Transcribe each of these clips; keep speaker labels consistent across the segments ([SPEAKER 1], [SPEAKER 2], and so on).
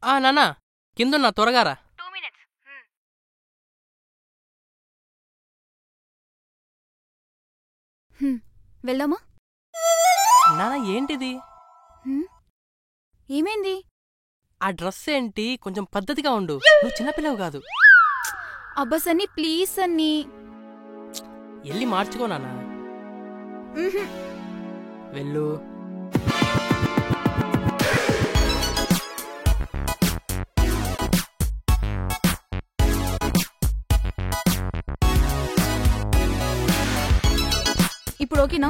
[SPEAKER 1] నానా కిందున్నా త్వరగారా.
[SPEAKER 2] 2 minutes. వెళ్దామా?
[SPEAKER 1] నానా ఏంటిది?
[SPEAKER 2] ఏమైంది?
[SPEAKER 1] ఆ డ్రెస్ ఏంటి? కొంచెం పద్ధతిగా ఉండు, నువ్వు చిన్నపిల్లవు కాదు.
[SPEAKER 2] అబ్బా సన్నీ ప్లీజ్ సన్నీ.
[SPEAKER 1] వెళ్ళి మార్చుకో నానా. వెళ్ళు.
[SPEAKER 2] ఇప్పుడు ఓకేనా?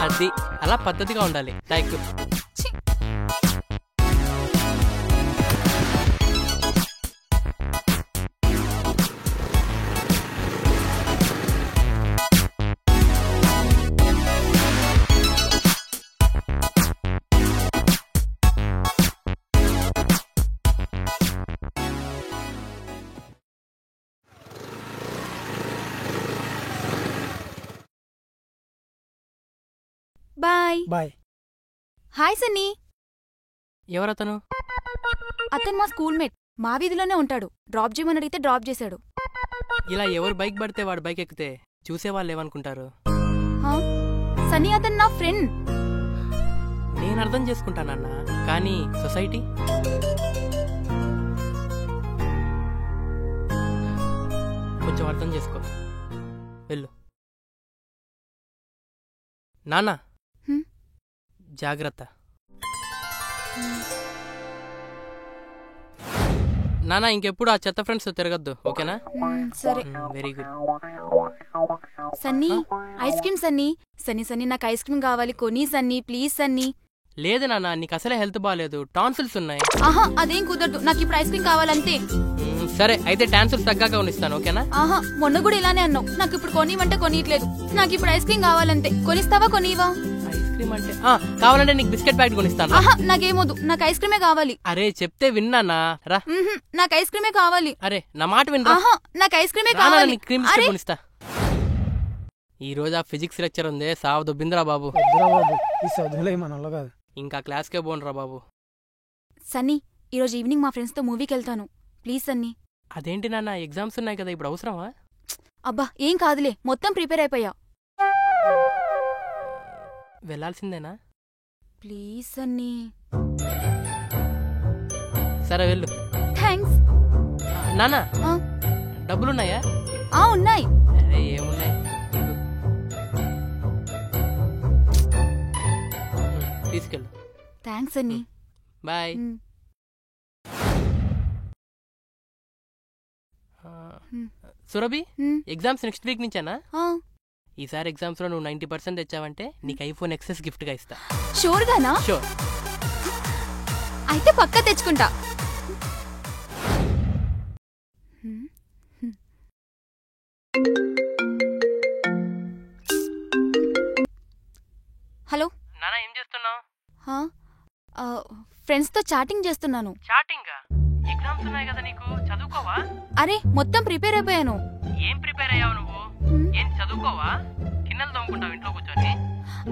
[SPEAKER 1] అది అలా పద్ధతిగా ఉండాలి. Thank you.
[SPEAKER 2] Bye.
[SPEAKER 3] Bye.
[SPEAKER 2] Hi Sunny.
[SPEAKER 1] ఎవరతను?
[SPEAKER 2] అతను మా స్కూల్ మేట్, మా వీధిలోనే ఉంటాడు. డ్రాప్ చేయమని అడిగితే డ్రాప్ చేశాడు.
[SPEAKER 1] ఇలా ఎవరు బైక్ పడితే వాడు బైక్ ఎక్కితే చూసేవాళ్ళు ఏమనుకుంటారు?
[SPEAKER 2] సన్నీ అతను నా ఫ్రెండ్.
[SPEAKER 1] నేను అర్థం చేసుకుంటానన్నా, కానీ సొసైటీ కొంచెం అర్థం చేసుకో. వెళ్ళు. నానా జాగ్రత్త. నానా ఇంకెప్పుడు ఆ చెత్త ఫ్రెండ్స్ తిరగద్దు, ఓకేనా?
[SPEAKER 2] సరే.
[SPEAKER 1] Very good.
[SPEAKER 2] Sunny ice cream. Sunny Sunny Sunny నాకు ఐస్ క్రీమ్ కావాలి, కొని సన్నీ ప్లీజ్ సన్నీ.
[SPEAKER 1] లేదు నాన్న, నీకు అసలే హెల్త్ బాగాలేదు, టాన్సిల్స్ ఉన్నాయి.
[SPEAKER 2] ఆహా అదేం కుదరదు, నాకు ఇప్పుడు ఐస్ క్రీమ్ కావాలంతే.
[SPEAKER 1] సరే అయితే టాన్సిల్స్ తగ్గాక కొనిస్తాను, ఓకేనా?
[SPEAKER 2] ఆహా మొన్న కూడా ఇలానే అన్నావు. నాకు ఇప్పుడు కొనివంటే కొనియట్లేదు. నాకు ఇప్పుడు ఐస్ క్రీమ్ కావాలంతే. కొనిస్తావా కొనివా?
[SPEAKER 1] ఐస్ క్రీమ్ అంటే కావాలంటే నీకు బిస్కెట్ ప్యాకెట్ కొనిస్తాను.
[SPEAKER 2] ఆహా నాకేమొద్దు, నాకు ఐస్ క్రీమే కావాలి.
[SPEAKER 1] అరే చెప్తే విన్నానా రా.
[SPEAKER 2] నాకు ఐస్ క్రీమే కావాలి.
[SPEAKER 1] అరే నా మాట వినరా.
[SPEAKER 2] ఆహా నాకు ఐస్ క్రీమే కావాలి.
[SPEAKER 1] క్రీమ్ బిస్కెట్ కొనిస్తా. ఈ రోజు ఆ ఫిజిక్స్ లెక్చర్ ఉంది, సావు దొబ్బిందిరా బాబు.
[SPEAKER 3] ఈ చదువులే మనలో కాదు.
[SPEAKER 1] ఇంకా క్లాస్కే పోనురా బాబు.
[SPEAKER 2] సన్నీ ఈరోజు ఈవినింగ్ మా ఫ్రెండ్స్తో మూవీకి వెళ్తాను, ప్లీజ్ సన్నీ.
[SPEAKER 1] అదేంటి నాన్న, ఎగ్జామ్స్ ఉన్నాయి కదా, ఇప్పుడు అవసరమా?
[SPEAKER 2] అబ్బా ఏం కాదులే, మొత్తం ప్రిపేర్ అయిపోయా.
[SPEAKER 1] వెళ్ళాల్సిందేనా?
[SPEAKER 2] ప్లీజ్ సన్నీ.
[SPEAKER 1] సరే వెళ్ళు.
[SPEAKER 2] థ్యాంక్స్.
[SPEAKER 1] నానా డబ్బులున్నాయా?
[SPEAKER 2] ఉన్నాయి.
[SPEAKER 1] అరే ఏమున్నాయి, తీసుకెళ్ళు.
[SPEAKER 2] Thanks Sunny.
[SPEAKER 1] Bye. Surabhi exams next week నుంచేనా? ఈసారి ఎగ్జామ్స్ లో నువ్వు 90% తెచ్చావంటే నీకు ఐఫోన్ ఎక్సెస్ గిఫ్ట్ గా ఇస్తా.
[SPEAKER 2] షూర్ గానా?
[SPEAKER 1] షూర్.
[SPEAKER 2] అయితే పక్కా తెచ్చుకుంటా. హలో
[SPEAKER 1] నానా, ఏం చేస్తున్నావు?
[SPEAKER 2] ఫ్రెండ్స్ తో చాటింగ్ చేస్తున్నాను.
[SPEAKER 1] చాటింగ్? ఎగ్జామ్స్ ఉన్నాయి కదా నీకు, చదువుకోవా?
[SPEAKER 2] అరే మొత్తం ప్రిపేర్ అయిపోయాను.
[SPEAKER 1] ఏం ప్రిపేర్ అయ్యావు నువ్వు? ఏం చదువుకోవా? కిన్నెలు తోముకుంటావు ఇంట్లో కూర్చొని?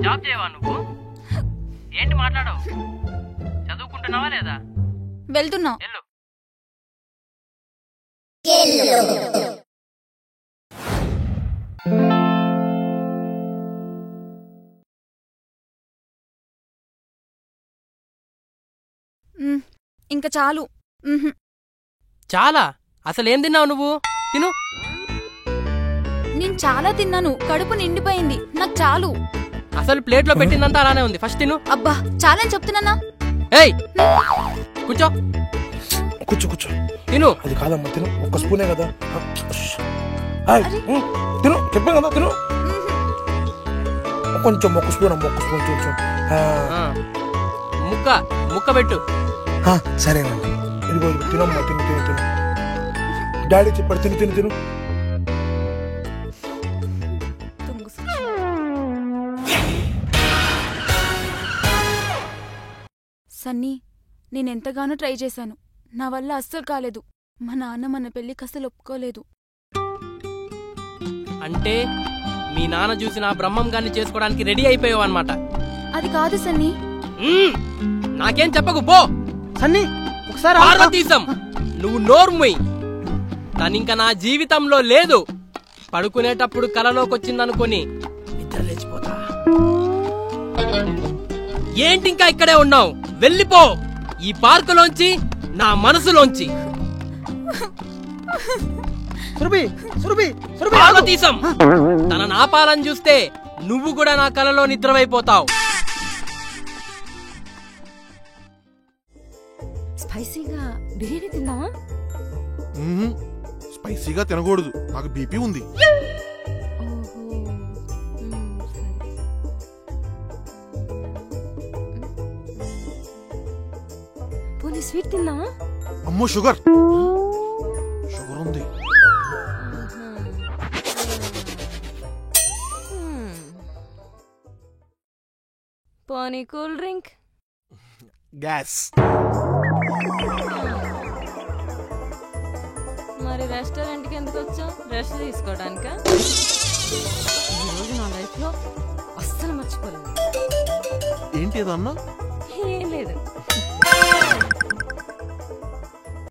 [SPEAKER 1] జాబ్ చేయవా నువ్వు? ఏంటి మాట్లాడవు? చదువుకుంటున్నావా లేదా?
[SPEAKER 2] వెళ్తున్నా.
[SPEAKER 1] వెళ్ళు.
[SPEAKER 2] ఇంకా చాలు.
[SPEAKER 1] చాలా? అసలు ఏం తిన్నావు నువ్వు? తిను.
[SPEAKER 2] నేను చాలా తిన్నాను, కడుపు నిండిపోయింది, నాకు చాలు.
[SPEAKER 1] అసలు ప్లేట్లో పెట్టిందంతా అలానే ఉంది, ఫస్ట్ తిను.
[SPEAKER 2] అబ్బా చాలని చెప్తున్నానా?
[SPEAKER 1] ఏయ్ కూర్చో.
[SPEAKER 3] కూర్చో కూర్చో.
[SPEAKER 1] తిను.
[SPEAKER 3] అది కాదమ్మా, తిను. ఒక్క స్పూనే కదా, తిను. చెప్పాను కదా, తిను. కొంచెం ఒక్క స్పూన్ కొంచెం.
[SPEAKER 1] ముక్క పెట్టు.
[SPEAKER 3] సరేనండి. ఇదిగో తినమ్మా, తిను తిను తిను. డాడీ చెప్పాడు, తిను తిను తిను.
[SPEAKER 2] సన్నీ నేనెంతగానో ట్రై చేశాను, నా వల్ల అస్సలు కాలేదు. మా నాన్న మన పెళ్లికి అసలు ఒప్పుకోలేదు.
[SPEAKER 1] అంటే మీ నాన్న చూసి నా బ్రహ్మం గాన్ని చేసుకోవడానికి రెడీ అయిపోయావు అన్నమాట.
[SPEAKER 2] అది కాదు సన్నీ.
[SPEAKER 1] నాకేం చెప్పకు పో.
[SPEAKER 3] సన్నీ
[SPEAKER 4] ఒకసారి
[SPEAKER 1] పార్వతీశం నువ్వు నోర్ముయ్. తనింక నా జీవితంలో లేదు. పడుకునేటప్పుడు కలలోకొచ్చిందనుకొని నిద్ర లేచిపోతా. ఏంటి ఇంకా ఇక్కడే ఉన్నావు? వెళ్ళిపో ఈ పార్కులోంచి, నా మనసులోంచి.
[SPEAKER 4] సురభి సురభి సురభి
[SPEAKER 1] పార్వతీశం తన నాపాలని చూస్తే నువ్వు కూడా నా కలలో నిద్రవైపోతావు.
[SPEAKER 5] స్పైసీగా బిర్యానీ తిందామా?
[SPEAKER 6] స్పైసీగా తినకూడదు, నాకు బీపీ ఉంది.
[SPEAKER 5] పోనీ స్వీట్ తిందామా?
[SPEAKER 6] అమ్మో షుగర్ షుగర్ ఉంది.
[SPEAKER 5] పోనీ కూల్ డ్రింక్?
[SPEAKER 6] గ్యాస్.
[SPEAKER 5] మరి రెస్టారెంట్కి ఎందుకు వచ్చావు? రెస్ట్ తీసుకోవడానికా? ఈరోజు నా లైఫ్లో అస్సలు మర్చిపోలేదు.
[SPEAKER 6] ఏంటి ఏదన్నా?
[SPEAKER 5] ఏం లేదు.